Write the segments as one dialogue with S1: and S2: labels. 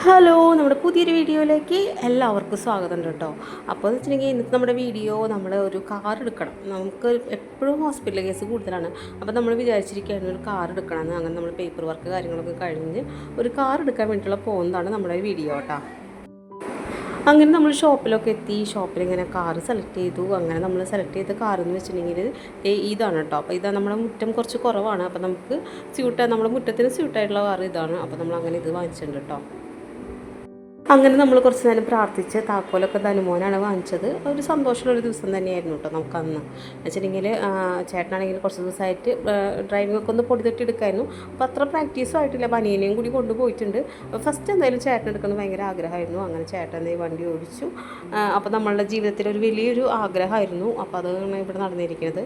S1: Hello, നമ്മുടെ പുതിയൊരു വീഡിയോയിലേക്ക് എല്ലാവർക്കും സ്വാഗതം കേട്ടോ. അപ്പോൾ എന്ന് വെച്ചിട്ടുണ്ടെങ്കിൽ ഇന്നത്തെ നമ്മുടെ വീഡിയോ നമ്മൾ ഒരു കാർ എടുക്കണം. നമുക്ക് എപ്പോഴും ഹോസ്പിറ്റൽ കേസ് കൂടുതലാണ്. അപ്പോൾ നമ്മൾ വിചാരിച്ചിരിക്കുകയായിരുന്നു ഒരു കാർ എടുക്കണമെന്ന്. അങ്ങനെ നമ്മൾ പേപ്പർ വർക്ക് കാര്യങ്ങളൊക്കെ കഴിഞ്ഞ് ഒരു കാർ എടുക്കാൻ വേണ്ടിയിട്ടുള്ള പോകുന്നതാണ് നമ്മുടെ വീഡിയോ കേട്ടോ. അങ്ങനെ നമ്മൾ ഷോപ്പിലൊക്കെ എത്തി. ഷോപ്പിലിങ്ങനെ കാറ് സെലക്ട് ചെയ്തു. അങ്ങനെ നമ്മൾ സെലക്ട് ചെയ്ത കാറെന്ന് വെച്ചിട്ടുണ്ടെങ്കിൽ ഇതാണ് കേട്ടോ. അപ്പോൾ ഇതാ നമ്മുടെ മുറ്റം കുറച്ച് കുറവാണ്. അപ്പോൾ നമുക്ക് നമ്മുടെ മുറ്റത്തിന് സ്യൂട്ടായിട്ടുള്ള കാർ ഇതാണ്. അപ്പോൾ നമ്മൾ അങ്ങനെ ഇത് വാങ്ങിച്ചിട്ടുണ്ട് കേട്ടോ. അങ്ങനെ നമ്മൾ കുറച്ച് നേരം പ്രാർത്ഥിച്ച് താക്കോലൊക്കെ ധനുമോനാണ് വാങ്ങിച്ചത്. ഒരു സന്തോഷമുള്ളൊരു ദിവസം തന്നെയായിരുന്നു കേട്ടോ നമുക്കന്ന്. വെച്ചിട്ടുണ്ടെങ്കിൽ ചേട്ടനാണെങ്കിൽ കുറച്ച് ദിവസമായിട്ട് ഡ്രൈവിംഗ് ഒക്കെ ഒന്ന് പൊടി തട്ടി എടുക്കായിരുന്നു. അപ്പോൾ അത്ര പ്രാക്ടീസും ആയിട്ടില്ല. ബനിയനെയും കൂടി കൊണ്ടുപോയിട്ടുണ്ട്. ഫസ്റ്റ് എന്തായാലും ചേട്ടൻ എടുക്കുന്നത് ഭയങ്കര ആഗ്രഹമായിരുന്നു. അങ്ങനെ ചേട്ടൻ എന്തായാലും വണ്ടി ഓടിച്ചു. അപ്പോൾ നമ്മളുടെ ജീവിതത്തിൽ ഒരു വലിയൊരു ആഗ്രഹമായിരുന്നു. അപ്പോൾ അതാണ് ഇവിടെ നടന്നിരിക്കുന്നത്.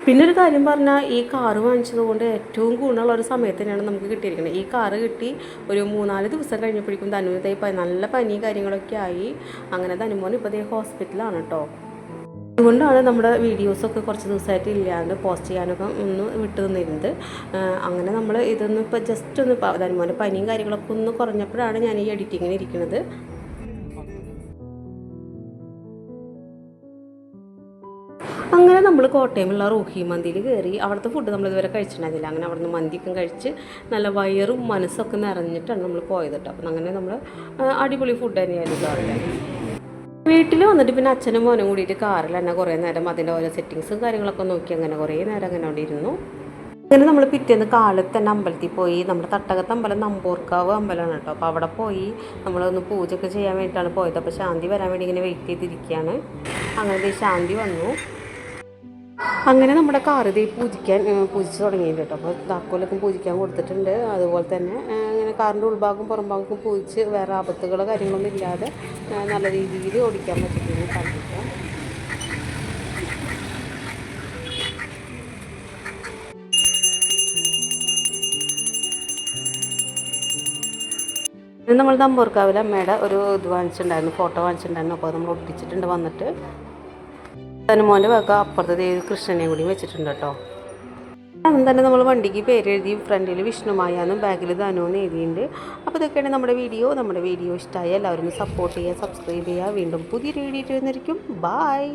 S1: പിന്നെ ഒരു കാര്യം പറഞ്ഞാൽ ഈ കാറ് വാങ്ങിച്ചത് കൊണ്ട് ഏറ്റവും ഗുണമുള്ള ഒരു സമയത്ത് തന്നെയാണ് നമുക്ക് കിട്ടിയിരിക്കുന്നത്. ഈ കാറ് കിട്ടി ഒരു 3-4 ദിവസം കഴിഞ്ഞപ്പോഴേക്കും ധനുവിന് നല്ല പനി കാര്യങ്ങളൊക്കെ ആയി. അങ്ങനെ ധനുമോൻ ഇപ്പോൾ ഹോസ്പിറ്റലാണ് കേട്ടോ. അതുകൊണ്ടാണ് നമ്മുടെ വീഡിയോസൊക്കെ കുറച്ച് ദിവസമായിട്ട് ഇല്ലാണ്ട് പോസ്റ്റ് ചെയ്യാനൊക്കെ ഒന്ന് വിട്ടു തന്നിരുന്നത്. അങ്ങനെ നമ്മൾ ഇതൊന്നും ഇപ്പോൾ ജസ്റ്റ് ഒന്ന് ധനുമോൻ്റെ പനിയും കാര്യങ്ങളൊക്കെ ഒന്ന് കുറഞ്ഞപ്പോഴാണ് ഞാൻ ഈ എഡിറ്റിങ്ങിന് ഇരിക്കുന്നത്. അങ്ങനെ നമ്മൾ കോട്ടയമുള്ള റൂഹി മന്തിയിൽ കയറി. അവിടുത്തെ ഫുഡ് നമ്മൾ ഇതുവരെ കഴിച്ചിട്ടുണ്ടായിരുന്നില്ല. അങ്ങനെ അവിടുന്ന് മന്തിയൊക്കെ കഴിച്ച് നല്ല വയറും മനസ്സൊക്കെ നിറഞ്ഞിട്ടാണ് നമ്മൾ പോയത് കേട്ടോ. അപ്പം അങ്ങനെ നമ്മൾ അടിപൊളി ഫുഡ് തന്നെയായിരുന്നു അവിടെ. വീട്ടിൽ വന്നിട്ട് പിന്നെ അച്ഛനും മോനും കൂടിയിട്ട് കാറിൽ തന്നെ കുറേ നേരം അതിൻ്റെ ഓരോ സെറ്റിങ്സും കാര്യങ്ങളൊക്കെ നോക്കി അങ്ങനെ കുറേ നേരം അങ്ങനെ അവിടെ ഇരുന്നു. അങ്ങനെ നമ്മൾ പിറ്റേന്ന് കാലത്ത് തന്നെ അമ്പലത്തിൽ പോയി. നമ്മുടെ തട്ടകത്ത് അമ്പലം നമ്പോർക്കാവ് അമ്പലമാണ് കേട്ടോ. അപ്പോൾ അവിടെ പോയി നമ്മളൊന്ന് പൂജയൊക്കെ ചെയ്യാൻ വേണ്ടിയിട്ടാണ് പോയത്. അപ്പോൾ ശാന്തി വരാൻ വേണ്ടി ഇങ്ങനെ വെയിറ്റ് ചെയ്തിരിക്കുകയാണ്. അങ്ങനെ ശാന്തി വന്നു. അങ്ങനെ നമ്മുടെ കാറ് പൂജിച്ച് തുടങ്ങിയിട്ടുണ്ട് കേട്ടോ. അപ്പോൾ താക്കോലൊക്കെ പൂജിക്കാൻ കൊടുത്തിട്ടുണ്ട്. അതുപോലെ തന്നെ ഇങ്ങനെ കാറിൻ്റെ ഉൾഭാഗം പുറംഭാഗം പൂജിച്ച് വേറെ ആപത്തുകളോ കാര്യങ്ങളൊന്നും ഇല്ലാതെ നല്ല രീതിയിൽ ഓടിക്കാൻ പറ്റുന്നു കണ്ടിട്ട്. നമ്മൾ നമ്പോർക്കാവിൽ അമ്മയുടെ ഒരു ഇത് വാങ്ങിച്ചിട്ടുണ്ടായിരുന്നു, ഫോട്ടോ വാങ്ങിച്ചിട്ടുണ്ടായിരുന്നു. അപ്പോൾ നമ്മൾ ഒട്ടിച്ചിട്ടുണ്ട് വന്നിട്ട്. ധനുമോൻ്റെ വക അപ്പുറത്തെ ദേവി കൃഷ്ണനെയും കൂടി വെച്ചിട്ടുണ്ട് കേട്ടോ. അതും തന്നെ നമ്മൾ വണ്ടിക്ക് പേരെഴുതി ഫ്രണ്ടിൽ വിഷ്ണുമായാന്നും ബാഗിൽ ധനുവെന്ന് എഴുതിയിട്ടുണ്ട്. അപ്പോൾ ഇതൊക്കെയാണ് നമ്മുടെ വീഡിയോ ഇഷ്ടമായി എല്ലാവരും സപ്പോർട്ട് ചെയ്യുക, സബ്സ്ക്രൈബ് ചെയ്യുക. വീണ്ടും പുതിയൊരു വീഡിയോ വരുന്നതായിരിക്കും. ബായ്.